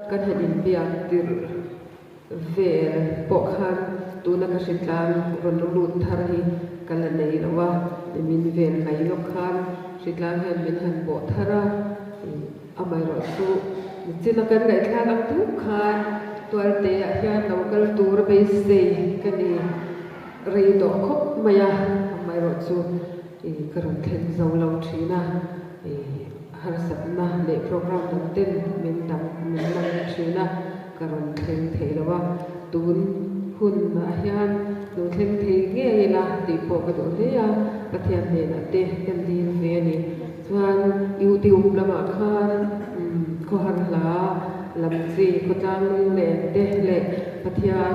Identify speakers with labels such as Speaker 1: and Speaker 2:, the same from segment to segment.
Speaker 1: kan hedin pian tir ve pokhan tu na ka shitlang ron lut thar hi kala nei lawa min vel mai lok khan shitlang han min han bo thara amai ro su chila kan gai thlang ang tu khan tuar te a hian local tour base se kani rei do khop maya amai ro chu karon thlen zo lo thina har sapna le program dam ten min lang thina karon thlen theilawa tun hun na hian tu thlen thei nge la ti po ka do le ya pathian ne na te kan din ve ni chuan youtube lama khan ko har la lam chi ko tang le te le pathian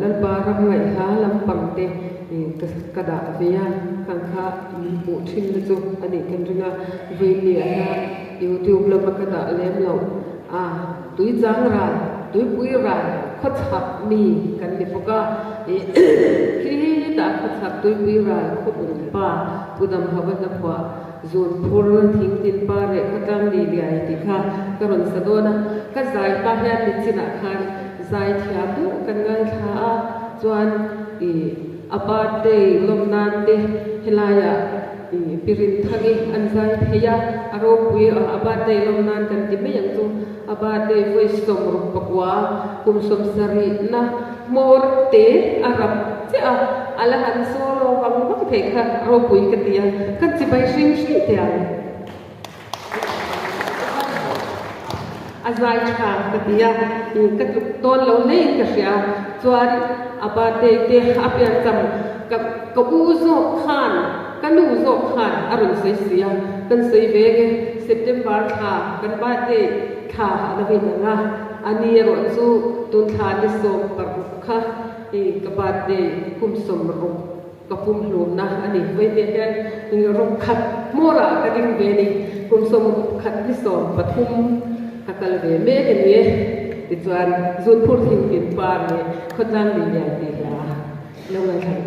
Speaker 1: lal ba ram ngai ha lam pang te kada veya kan kha mu thin le chu ani kan ringa ve ni a youtube lama kada lem lo tui jang rai tui pui rai khat hak mi kan ni poka ki ta khat hak tui pui rai khop pa pudam hawa na phwa zon phur thing tin pa re khatam li liai ti kha karon sadona ka zai pa hian ni china khan zai thia bu kan ngai tha chuan apate lomnan te hilaya pirin thagi an zai theya aro pui apate lomnan kan ti me yang chu apate voice som ru pakwa kum som sari na mor te arab cha ala han solo wang bak the kha ro pui ka tia kan chi bai shing shi te azai kha ka tia ka tuk ton lo nei ka sia chuan apate te apian cham ka u zo khan kanu zo khan arun sei sia kan sei vege september kha kan ba te kha na vi na ani ro chu tun kha ni som par kha ka ba te kum som ro ka pum hlum na ani ve te hian ro khat mora ka ding ve ni kum som khat ni som pathum ka kal ve me ke ni ti chuan zun phur thing pin par ni khotang ni ya ti la lo ngai thang